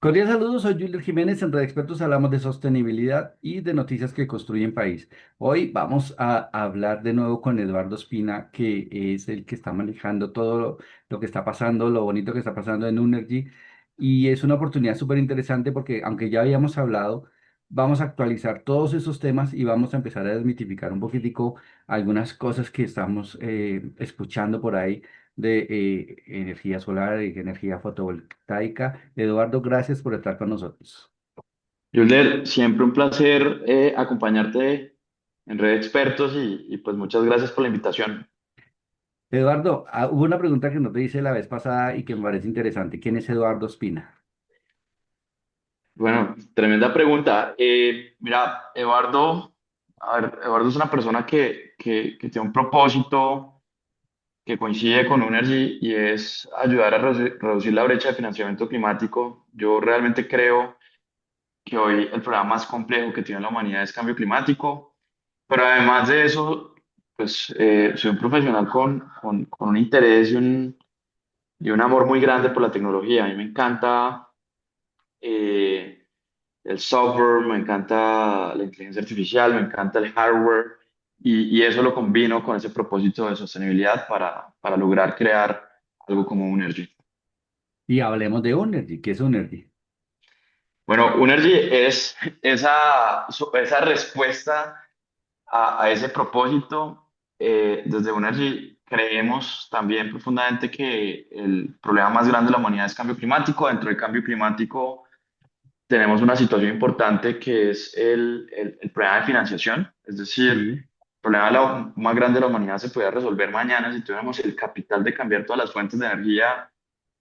Cordial saludos, soy Julio Jiménez. En Red Expertos hablamos de sostenibilidad y de noticias que construyen país. Hoy vamos a hablar de nuevo con Eduardo Espina, que es el que está manejando todo lo que está pasando, lo bonito que está pasando en Unergy. Y es una oportunidad súper interesante porque, aunque ya habíamos hablado, vamos a actualizar todos esos temas y vamos a empezar a desmitificar un poquitico algunas cosas que estamos escuchando por ahí de energía solar y energía fotovoltaica. Eduardo, gracias por estar con nosotros. Juler, siempre un placer acompañarte en Red Expertos y pues muchas gracias por la invitación. Eduardo, hubo una pregunta que no te hice la vez pasada y que me parece interesante. ¿Quién es Eduardo Espina? Bueno, tremenda pregunta. Mira, Eduardo, a ver, Eduardo es una persona que tiene un propósito que coincide con Unergy y es ayudar a reducir la brecha de financiamiento climático. Yo realmente creo que hoy el problema más complejo que tiene la humanidad es cambio climático. Pero además de eso, pues soy un profesional con un interés y un amor muy grande por la tecnología. A mí me encanta eh, el software, me encanta la inteligencia artificial, me encanta el hardware y eso lo combino con ese propósito de sostenibilidad para lograr crear algo como Unergy. Y hablemos de Unergy. ¿Qué es Unergy? Bueno, Unergy es esa respuesta a ese propósito. Desde Unergy creemos también profundamente que el problema más grande de la humanidad es cambio climático. Dentro del cambio climático tenemos una situación importante que es el problema de financiación. Es decir, Sí. el problema más grande de la humanidad se podría resolver mañana si tuviéramos el capital de cambiar todas las fuentes de energía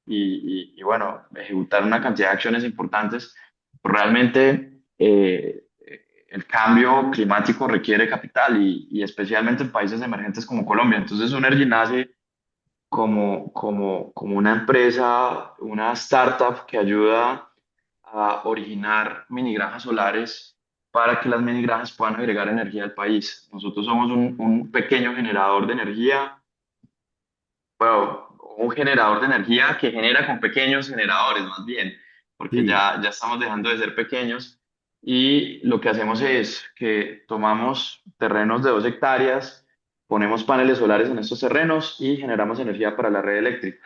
y bueno, ejecutar una cantidad de acciones importantes. Realmente el cambio climático requiere capital y especialmente en países emergentes como Colombia. Entonces, Unergy nace como una empresa, una startup que ayuda a originar mini granjas solares para que las mini granjas puedan agregar energía al país. Nosotros somos un pequeño generador de energía, bueno, un generador de energía que genera con pequeños generadores, más bien, porque Sí. ya estamos dejando de ser pequeños y lo que hacemos es que tomamos terrenos de 2 hectáreas, ponemos paneles solares en estos terrenos y generamos energía para la red eléctrica.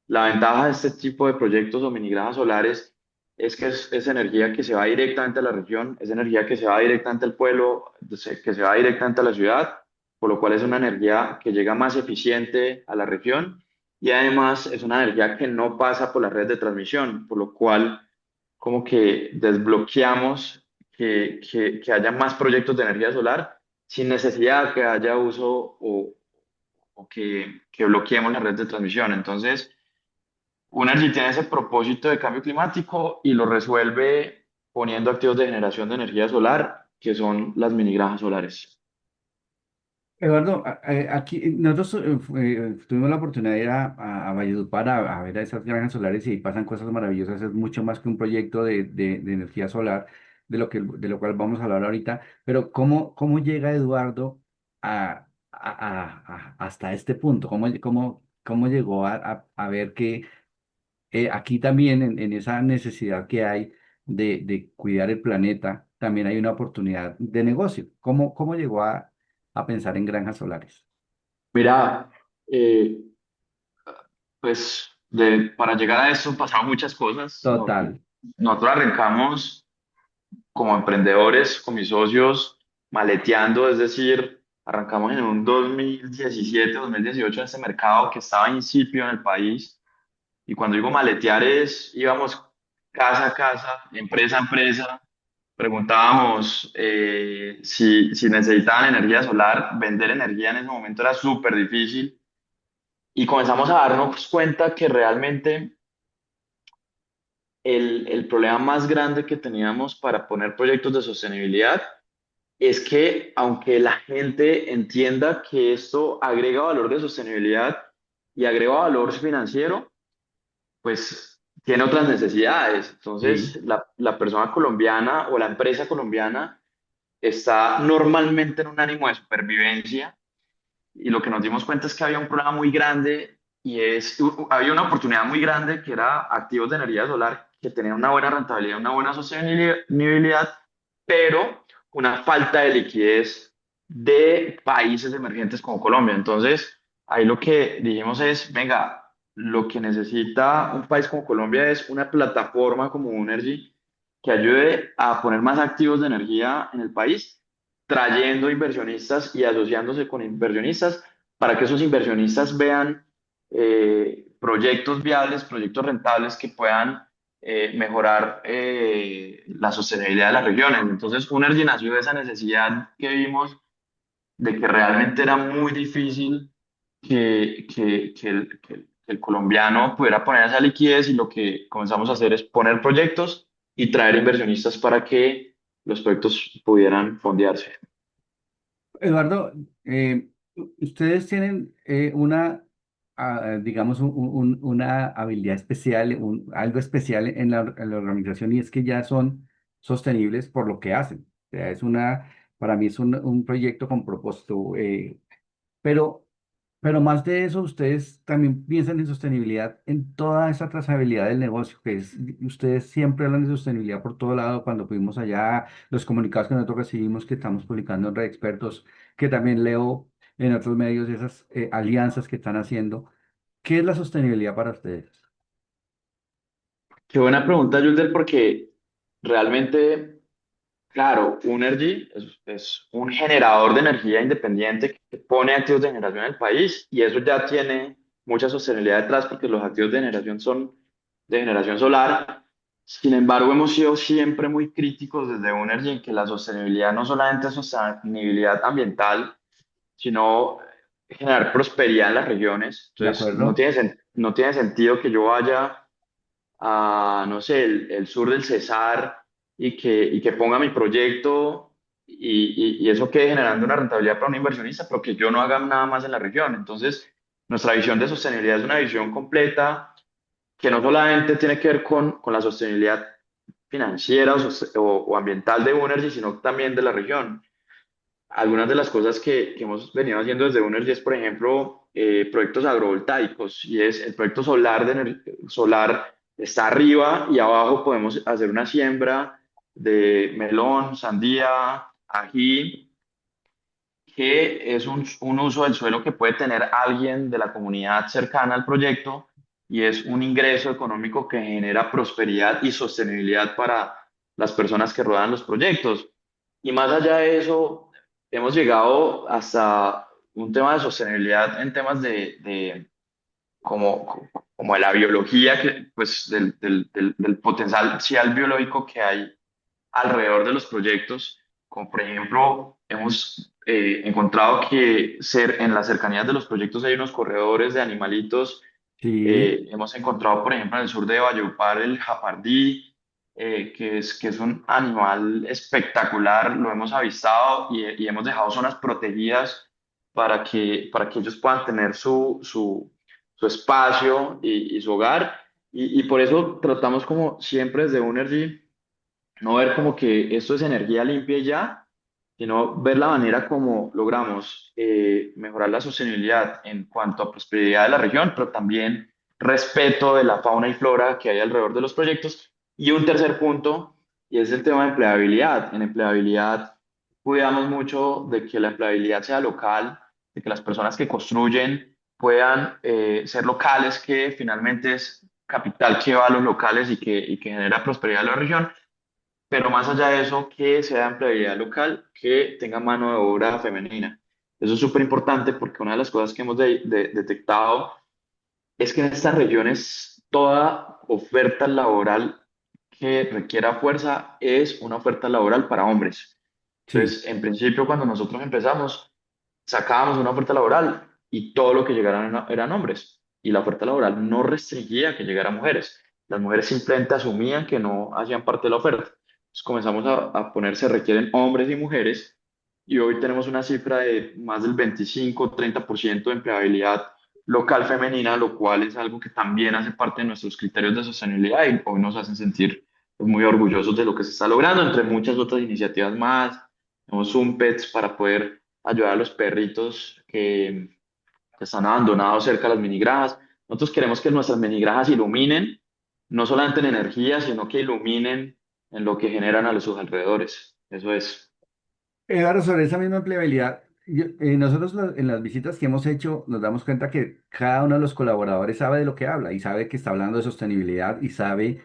La ventaja de este tipo de proyectos o minigranjas solares es que es energía que se va directamente a la región, es energía que se va directamente al pueblo, que se va directamente a la ciudad, por lo cual es una energía que llega más eficiente a la región y además es una energía que no pasa por la red de transmisión, por lo cual como que desbloqueamos que haya más proyectos de energía solar sin necesidad que haya uso o que bloqueemos la red de transmisión. Entonces, Unergy tiene ese propósito de cambio climático y lo resuelve poniendo activos de generación de energía solar, que son las mini granjas solares. Eduardo, aquí nosotros tuvimos la oportunidad de ir a Valledupar a ver a esas granjas solares y ahí pasan cosas maravillosas. Es mucho más que un proyecto de energía solar, de lo cual vamos a hablar ahorita. Pero ¿cómo llega Eduardo hasta este punto? ¿Cómo llegó a ver que aquí también en esa necesidad que hay de cuidar el planeta, también hay una oportunidad de negocio? ¿Cómo llegó a pensar en granjas solares? Mira, eh, pues para llegar a eso pasaron muchas cosas. Total. Nosotros arrancamos como emprendedores con mis socios maleteando, es decir, arrancamos en un 2017, 2018 en este mercado que estaba incipio en el país. Y cuando digo maletear es, íbamos casa a casa, empresa a empresa, preguntábamos si necesitaban energía solar, vender energía en ese momento era súper difícil y comenzamos a darnos cuenta que realmente el problema más grande que teníamos para poner proyectos de sostenibilidad es que aunque la gente entienda que esto agrega valor de sostenibilidad y agrega valor financiero, pues tiene otras necesidades. Sí. Entonces, la persona colombiana o la empresa colombiana está normalmente en un ánimo de supervivencia y lo que nos dimos cuenta es que había un problema muy grande y había una oportunidad muy grande que era activos de energía solar que tenían una buena rentabilidad, una buena sostenibilidad, pero una falta de liquidez de países emergentes como Colombia. Entonces, ahí lo que dijimos es, venga, lo que necesita un país como Colombia es una plataforma como Unergy que ayude a poner más activos de energía en el país, trayendo inversionistas y asociándose con inversionistas para que esos inversionistas vean proyectos viables, proyectos rentables que puedan mejorar la sostenibilidad de las regiones. Entonces, Unergy nació de esa necesidad que vimos de que realmente era muy difícil que el colombiano pudiera poner esa liquidez y lo que comenzamos a hacer es poner proyectos y traer inversionistas para que los proyectos pudieran fondearse. Eduardo, ustedes tienen digamos, una habilidad especial, algo especial en en la organización y es que ya son sostenibles por lo que hacen. O sea, para mí es un proyecto con propósito, pero, pero más de eso, ustedes también piensan en sostenibilidad en toda esa trazabilidad del negocio, que es, ustedes siempre hablan de sostenibilidad por todo lado, cuando fuimos allá, los comunicados que nosotros recibimos, que estamos publicando en Red Expertos, que también leo en otros medios, esas alianzas que están haciendo. ¿Qué es la sostenibilidad para ustedes? Qué buena pregunta, Yulder, porque realmente, claro, Unergy es un generador de energía independiente que pone activos de generación en el país y eso ya tiene mucha sostenibilidad detrás porque los activos de generación son de generación solar. Sin embargo, hemos sido siempre muy críticos desde Unergy en que la sostenibilidad no solamente es sostenibilidad ambiental, sino generar prosperidad en las regiones. ¿De Entonces, acuerdo? no tiene sentido que yo vaya a, no sé, el sur del Cesar y que ponga mi proyecto y eso quede generando una rentabilidad para un inversionista, pero que yo no haga nada más en la región. Entonces, nuestra visión de sostenibilidad es una visión completa que no solamente tiene que ver con la sostenibilidad financiera o ambiental de Unergy, sino también de la región. Algunas de las cosas que hemos venido haciendo desde Unergy es, por ejemplo, proyectos agrovoltaicos y es el proyecto solar, solar está arriba y abajo podemos hacer una siembra de melón, sandía, ají, que es un uso del suelo que puede tener alguien de la comunidad cercana al proyecto y es un ingreso económico que genera prosperidad y sostenibilidad para las personas que rodean los proyectos. Y más allá de eso, hemos llegado hasta un tema de sostenibilidad en temas como, como de la biología, que, pues del potencial biológico que hay alrededor de los proyectos, como por ejemplo, hemos encontrado que en las cercanías de los proyectos hay unos corredores de animalitos. Sí, Hemos encontrado, por ejemplo, en el sur de Valledupar el japardí, que es un animal espectacular, lo hemos avistado y hemos dejado zonas protegidas para que ellos puedan tener su espacio y su hogar. Y por eso tratamos como siempre desde Unergy no ver como que esto es energía limpia y ya, sino ver la manera como logramos mejorar la sostenibilidad en cuanto a prosperidad de la región, pero también respeto de la fauna y flora que hay alrededor de los proyectos. Y un tercer punto, y es el tema de empleabilidad. En empleabilidad cuidamos mucho de que la empleabilidad sea local, de que las personas que construyen puedan ser locales, que finalmente es capital que va a los locales y que genera prosperidad en la región, pero más allá de eso, que sea empleabilidad local, que tenga mano de obra femenina. Eso es súper importante porque una de las cosas que hemos detectado es que en estas regiones toda oferta laboral que requiera fuerza es una oferta laboral para hombres. sí. Entonces, en principio, cuando nosotros empezamos, sacábamos una oferta laboral y todo lo que llegaran eran hombres. Y la oferta laboral no restringía que llegaran mujeres. Las mujeres simplemente asumían que no hacían parte de la oferta. Entonces comenzamos a poner se requieren hombres y mujeres y hoy tenemos una cifra de más del 25-30% de empleabilidad local femenina, lo cual es algo que también hace parte de nuestros criterios de sostenibilidad y hoy nos hacen sentir pues, muy orgullosos de lo que se está logrando, entre muchas otras iniciativas más. Tenemos un PETS para poder ayudar a los perritos que están abandonados cerca de las minigranjas. Nosotros queremos que nuestras minigranjas iluminen, no solamente en energía, sino que iluminen en lo que generan a sus alrededores. Eso es. Eduardo, sobre esa misma empleabilidad, nosotros en las visitas que hemos hecho nos damos cuenta que cada uno de los colaboradores sabe de lo que habla y sabe que está hablando de sostenibilidad y sabe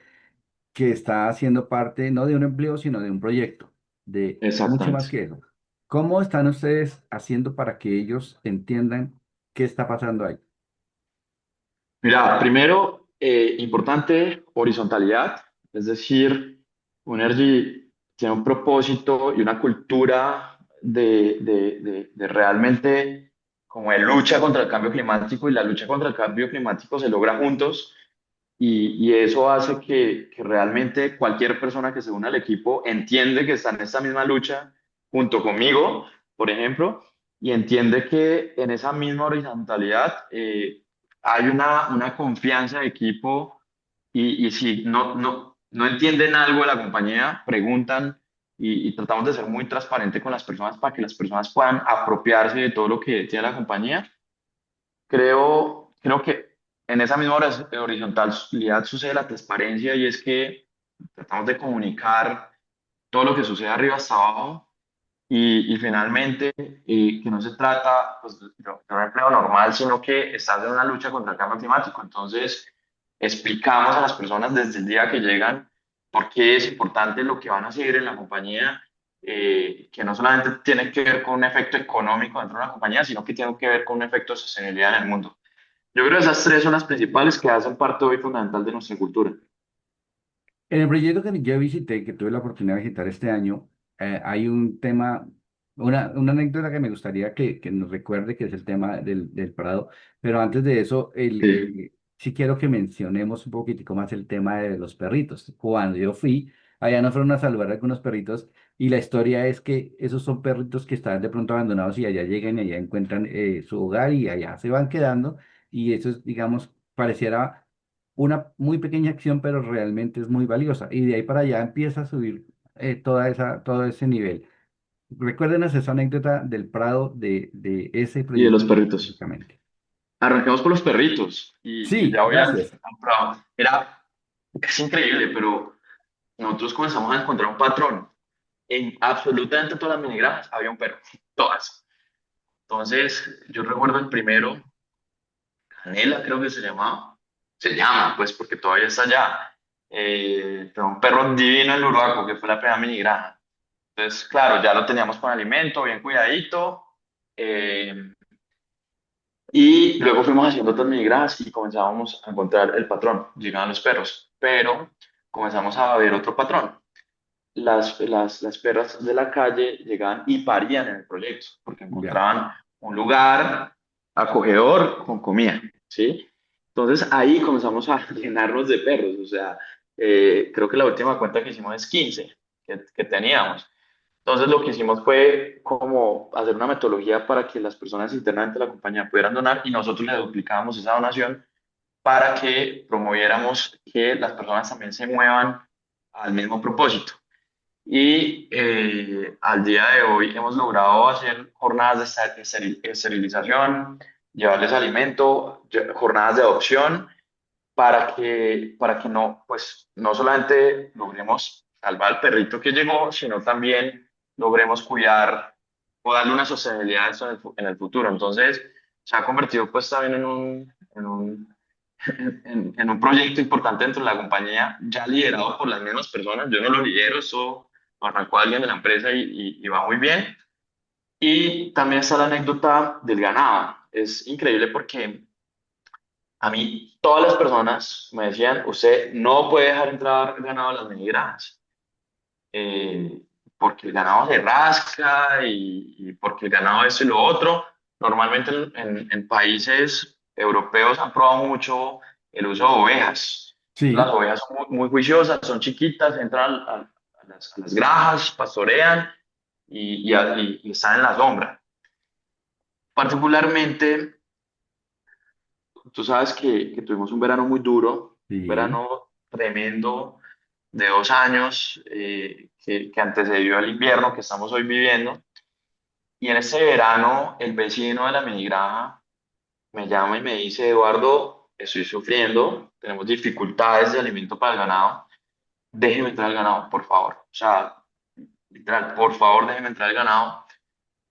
que está haciendo parte no de un empleo, sino de un proyecto, de mucho más Exactamente. que eso. ¿Cómo están ustedes haciendo para que ellos entiendan qué está pasando ahí? Mira, primero, importante, horizontalidad, es decir, Unergy tiene un propósito y una cultura de realmente como de lucha contra el cambio climático y la lucha contra el cambio climático se logra juntos y eso hace que realmente cualquier persona que se una al equipo entiende que está en esta misma lucha junto conmigo, por ejemplo, y entiende que en esa misma horizontalidad hay una confianza de equipo y si no entienden algo de la compañía, preguntan y tratamos de ser muy transparentes con las personas para que las personas puedan apropiarse de todo lo que tiene la compañía. Creo que en esa misma horizontalidad sucede la transparencia y es que tratamos de comunicar todo lo que sucede arriba hasta abajo y finalmente que no se trata pues, de un empleo normal, sino que estás en una lucha contra el cambio climático. Entonces, explicamos a las personas desde el día que llegan por qué es importante lo que van a hacer en la compañía, que no solamente tiene que ver con un efecto económico dentro de una compañía, sino que tiene que ver con un efecto de sostenibilidad en el mundo. Yo creo que esas tres son las principales que hacen parte hoy fundamental de nuestra cultura. En el proyecto que yo visité, que tuve la oportunidad de visitar este año, hay un tema, una anécdota que me gustaría que nos recuerde, que es el tema del Prado. Pero antes de eso, Sí. sí quiero que mencionemos un poquitico más el tema de los perritos. Cuando yo fui, allá nos fueron a saludar algunos perritos y la historia es que esos son perritos que están de pronto abandonados y allá llegan y allá encuentran su hogar y allá se van quedando. Y eso es, digamos, pareciera una muy pequeña acción, pero realmente es muy valiosa. Y de ahí para allá empieza a subir todo ese nivel. Recuérdenos esa anécdota del Prado de ese Y de proyecto los perritos. específicamente. Arranquemos por los perritos y Sí, ya voy gracias. al Prado. Es increíble, pero nosotros comenzamos a encontrar un patrón. En absolutamente todas las minigranjas había un perro, todas. Entonces, yo recuerdo el primero, Canela creo que se llamaba. Se llama, pues, porque todavía está allá. Pero un perro divino en Uruaco, que fue la primera minigranja. Entonces, claro, ya lo teníamos con alimento, bien cuidadito. eh, y luego fuimos haciendo otras migras y comenzábamos a encontrar el patrón. Llegaban los perros, pero comenzamos a ver otro patrón. Las perras de la calle llegaban y parían en el proyecto porque Ya. encontraban un lugar acogedor con comida, ¿sí? Entonces ahí comenzamos a llenarnos de perros. O sea, creo que la última cuenta que hicimos es 15 que teníamos. Entonces lo que hicimos fue como hacer una metodología para que las personas internamente de la compañía pudieran donar y nosotros le duplicábamos esa donación para que promoviéramos que las personas también se muevan al mismo propósito. Y al día de hoy hemos logrado hacer jornadas de esterilización, llevarles alimento, jornadas de adopción para que no, pues, no solamente logremos salvar al perrito que llegó, sino también logremos cuidar o darle una sostenibilidad a eso en el futuro. Entonces, se ha convertido pues también en un proyecto importante dentro de la compañía, ya liderado por las mismas personas. Yo no lo lidero, eso lo arrancó alguien de la empresa y va muy bien. Y también está la anécdota del ganado. Es increíble porque a mí, todas las personas me decían, usted no puede dejar entrar ganado a las minigranjas, eh, porque el ganado se rasca y porque el ganado esto y lo otro. Normalmente en países europeos han probado mucho el uso de ovejas. Las Sí, ovejas son muy juiciosas, son chiquitas, entran a las granjas, pastorean y están en la sombra. Particularmente tú sabes que tuvimos un verano muy duro, un sí, verano tremendo de 2 años que antecedió al invierno que estamos hoy viviendo. Y en ese verano, el vecino de la mini granja me llama y me dice, Eduardo, estoy sufriendo, tenemos dificultades de alimento para el ganado, déjeme entrar al ganado, por favor. O sea, literal, por favor, déjeme entrar al ganado,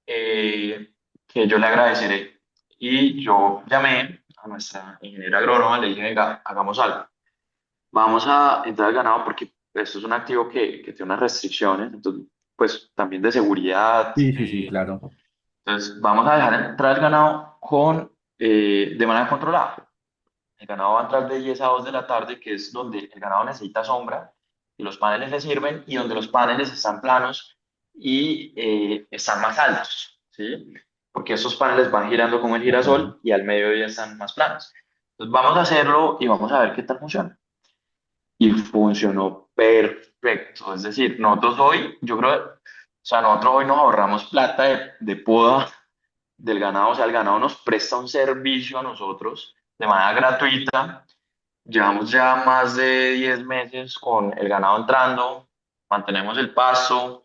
que yo le agradeceré. Y yo llamé a nuestra ingeniera agrónoma, le dije, venga, hagamos algo. Vamos a entrar al ganado porque esto es un activo que tiene unas restricciones, entonces, pues también de seguridad. Sí, sí, sí, claro. Entonces, vamos a dejar entrar el ganado de manera controlada. El ganado va a entrar de 10 a 2 de la tarde, que es donde el ganado necesita sombra y los paneles le sirven, y donde los paneles están planos y están más altos, ¿sí? Porque esos paneles van girando como el De acuerdo. girasol y al mediodía están más planos. Entonces vamos a hacerlo y vamos a ver qué tal funciona. Y funcionó perfecto. Es decir, nosotros hoy, yo creo, o sea, nosotros hoy nos ahorramos plata de poda del ganado, o sea, el ganado nos presta un servicio a nosotros de manera gratuita. Llevamos ya más de 10 meses con el ganado entrando, mantenemos el pasto,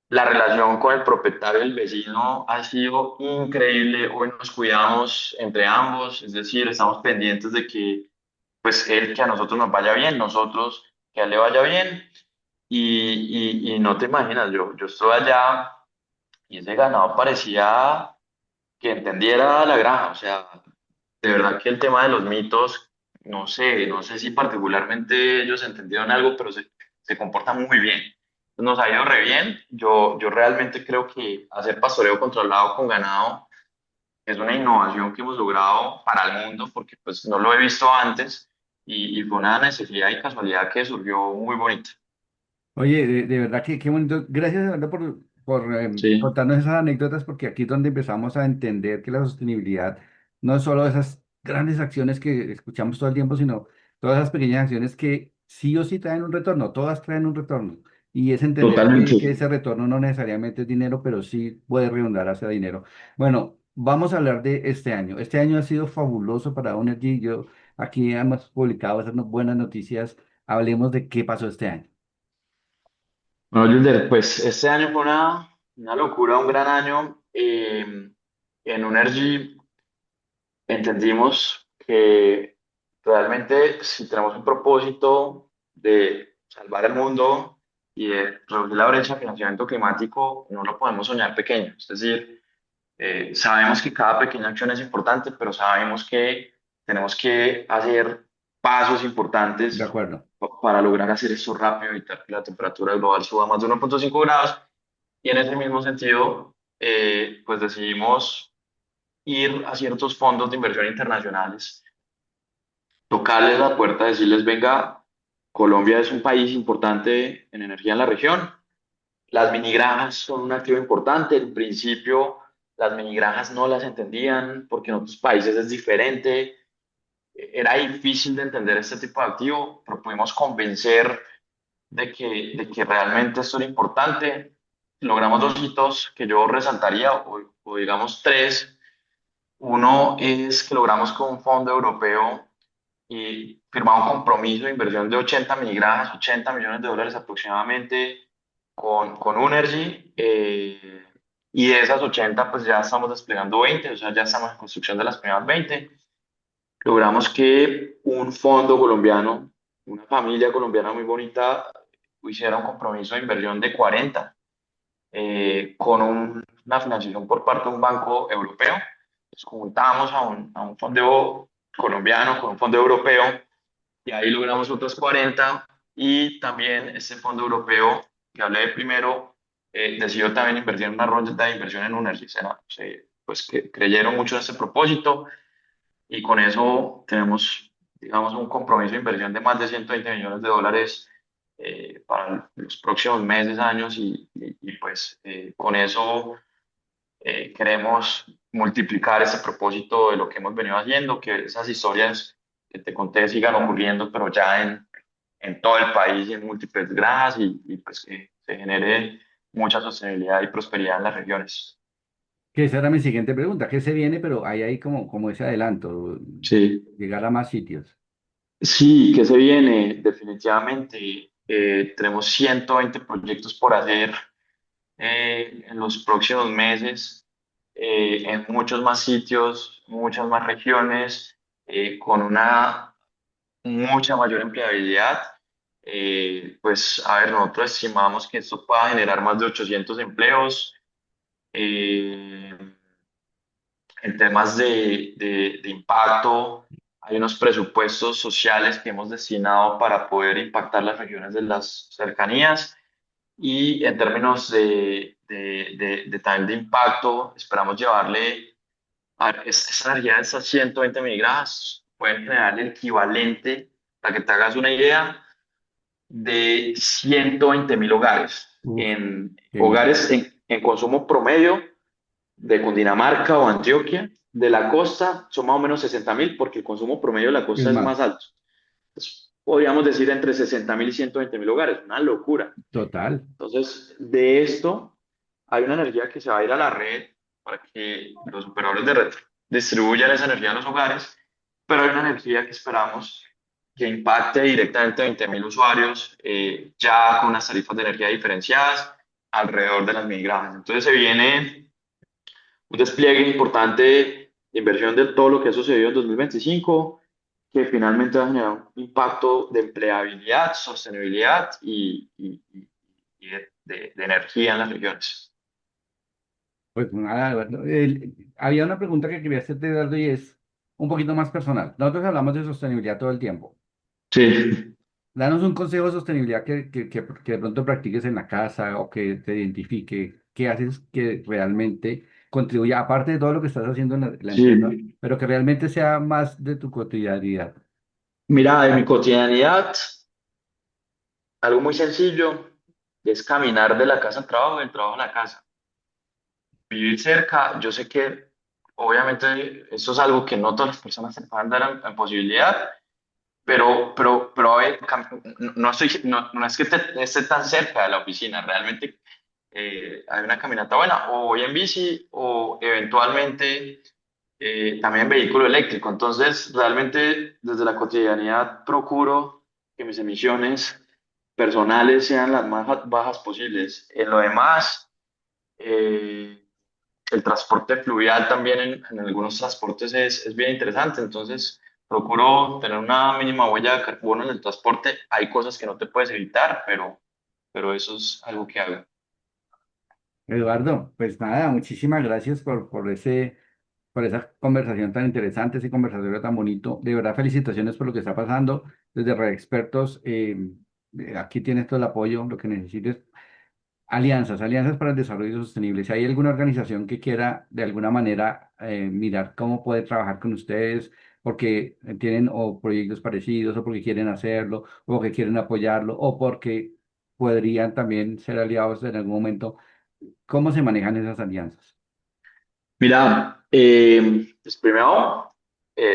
la relación con el propietario y el vecino ha sido increíble. Hoy nos cuidamos entre ambos, es decir, estamos pendientes de que pues él que a nosotros nos vaya bien, nosotros que a él le vaya bien. Y no te imaginas, yo estuve allá y ese ganado parecía que entendiera la granja, o sea, de verdad que el tema de los mitos, no sé si particularmente ellos entendieron algo, pero se comportan muy bien. Nos ha ido re bien. Yo realmente creo que hacer pastoreo controlado con ganado es una innovación que hemos logrado para el mundo porque pues no lo he visto antes y fue una necesidad y casualidad que surgió muy bonita. Oye, de verdad que qué bonito. Gracias de verdad por Sí, contarnos esas anécdotas, porque aquí es donde empezamos a entender que la sostenibilidad no es solo esas grandes acciones que escuchamos todo el tiempo, sino todas esas pequeñas acciones que sí o sí traen un retorno, todas traen un retorno. Y es entender que totalmente. ese retorno no necesariamente es dinero, pero sí puede redundar hacia dinero. Bueno, vamos a hablar de este año. Este año ha sido fabuloso para Onergy. Yo aquí hemos publicado esas buenas noticias. Hablemos de qué pasó este año. Bueno, Julder, pues este año fue una locura, un gran año. En Unergy entendimos que realmente si tenemos un propósito de salvar el mundo y de reducir la brecha de financiamiento climático, no lo podemos soñar pequeño. Es decir, sabemos que cada pequeña acción es importante, pero sabemos que tenemos que hacer pasos De importantes acuerdo. para lograr hacer esto rápido, evitar que la temperatura global suba más de 1,5 grados. Y en ese mismo sentido, pues decidimos ir a ciertos fondos de inversión internacionales, tocarles la puerta, decirles, venga, Colombia es un país importante en energía en la región. Las mini granjas son un activo importante. En principio, las mini granjas no las entendían porque en otros países es diferente. Era difícil de entender este tipo de activo, pero pudimos convencer de que realmente esto era importante. Logramos dos hitos que yo resaltaría, o digamos tres. Uno es que logramos con un fondo europeo y firmar un compromiso de inversión de 80 miligranjas, 80 millones de dólares aproximadamente con Unergy. Y de esas 80 pues ya estamos desplegando 20, o sea, ya estamos en construcción de las primeras 20. Logramos que un fondo colombiano, una familia colombiana muy bonita, hiciera un compromiso de inversión de 40 con una financiación por parte de un banco europeo. Nos juntamos a un fondo colombiano con un fondo europeo y ahí logramos otras 40 y también este fondo europeo que hablé de primero decidió también invertir en una ronda de inversión en Energicena. Pues que creyeron mucho en este propósito y con eso tenemos, digamos, un compromiso de inversión de más de 120 millones de dólares para los próximos meses, años y, pues con eso queremos multiplicar ese propósito de lo que hemos venido haciendo, que esas historias que te conté sigan ocurriendo, pero ya en todo el país y en múltiples granjas y pues que se genere mucha sostenibilidad y prosperidad en las regiones. Que esa era mi siguiente pregunta. ¿Qué se viene? Pero hay ahí como ese adelanto, Sí. llegar a más sitios. Sí, ¿qué se viene? Definitivamente tenemos 120 proyectos por hacer en los próximos meses, en muchos más sitios, muchas más regiones. con una mucha mayor empleabilidad. Pues, a ver, nosotros estimamos que esto pueda generar más de 800 empleos. Eh, en temas de impacto, hay unos presupuestos sociales que hemos destinado para poder impactar las regiones de las cercanías. Y en términos también de impacto, esperamos llevarle a esta energía de estas 120 miligramos, pueden generar el equivalente, para que te hagas una idea, de 120.000 hogares. Uf, En qué bien. hogares en consumo promedio de Cundinamarca o Antioquia, de la costa son más o menos 60.000, porque el consumo promedio de la Es costa es más más, alto. Entonces, podríamos decir entre 60.000 y 120.000 hogares, una locura. total. Entonces, de esto hay una energía que se va a ir a la red para que los operadores de red distribuyan esa energía a los hogares, pero hay una energía que esperamos que impacte directamente a 20.000 usuarios, ya con unas tarifas de energía diferenciadas alrededor de las miligramas. Entonces se viene un despliegue importante de inversión de todo lo que ha sucedido en 2025, que finalmente va a generar un impacto de empleabilidad, sostenibilidad y de energía en las regiones. Pues nada, Eduardo. Había una pregunta que quería hacerte, Eduardo, y es un poquito más personal. Nosotros hablamos de sostenibilidad todo el tiempo. Sí, Danos un consejo de sostenibilidad que de pronto practiques en la casa o que te identifique, qué haces que realmente contribuya, aparte de todo lo que estás haciendo en la empresa, sí. pero que realmente sea más de tu cotidianidad. Mira, en mi cotidianidad, algo muy sencillo es caminar de la casa al trabajo, del trabajo a la casa. Vivir cerca, yo sé que obviamente eso es algo que no todas las personas se pueden dar en posibilidad, pero a ver, no es que esté tan cerca de la oficina, realmente hay una caminata buena, o voy en bici o eventualmente también en vehículo eléctrico. Entonces, realmente desde la cotidianidad procuro que mis emisiones personales sean las más bajas posibles. En lo demás, eh, el transporte fluvial también en algunos transportes es bien interesante, entonces procuro tener una mínima huella de carbono en el transporte. Hay cosas que no te puedes evitar, pero eso es algo que hago. Eduardo, pues nada, muchísimas gracias por esa conversación tan interesante, ese conversatorio tan bonito. De verdad, felicitaciones por lo que está pasando. Desde Red Expertos, aquí tienes todo el apoyo, lo que necesites. Alianzas para el desarrollo sostenible. Si hay alguna organización que quiera de alguna manera mirar cómo puede trabajar con ustedes, porque tienen o proyectos parecidos, o porque quieren hacerlo, o porque quieren apoyarlo, o porque podrían también ser aliados en algún momento, ¿cómo se manejan esas alianzas? Mira, pues primero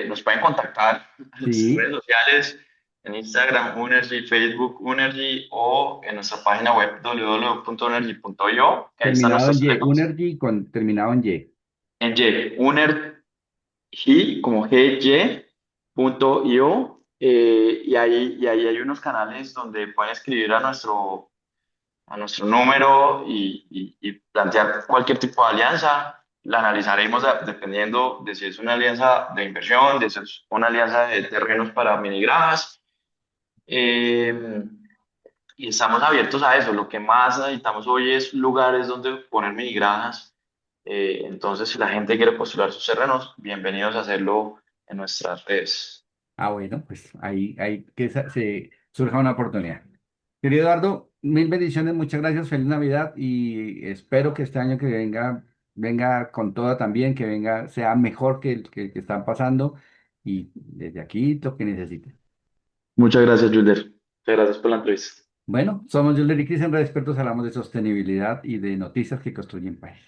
nos pueden contactar en nuestras Sí, redes sociales, en Instagram, Unergy, Facebook, Unergy o en nuestra página web www.unergy.io, que ahí están terminado en nuestros Y, teléfonos. Unergy con terminado en Y. En Y, Unergy, como GY.io, y ahí hay unos canales donde pueden escribir a nuestro número y plantear cualquier tipo de alianza. La analizaremos dependiendo de si es una alianza de inversión, de si es una alianza de terrenos para minigranjas. eh, y estamos abiertos a eso. Lo que más necesitamos hoy es lugares donde poner minigranjas. Entonces, si la gente quiere postular sus terrenos, bienvenidos a hacerlo en nuestras redes. Ah, bueno, pues ahí que se surja una oportunidad. Querido Eduardo, mil bendiciones, muchas gracias, feliz Navidad y espero que este año que venga con todo también, que venga, sea mejor que el que están pasando y desde aquí lo que necesiten. Muchas gracias, Julder. Muchas gracias por la entrevista. Bueno, somos Jules y Cristian, expertos, hablamos de sostenibilidad y de noticias que construyen país.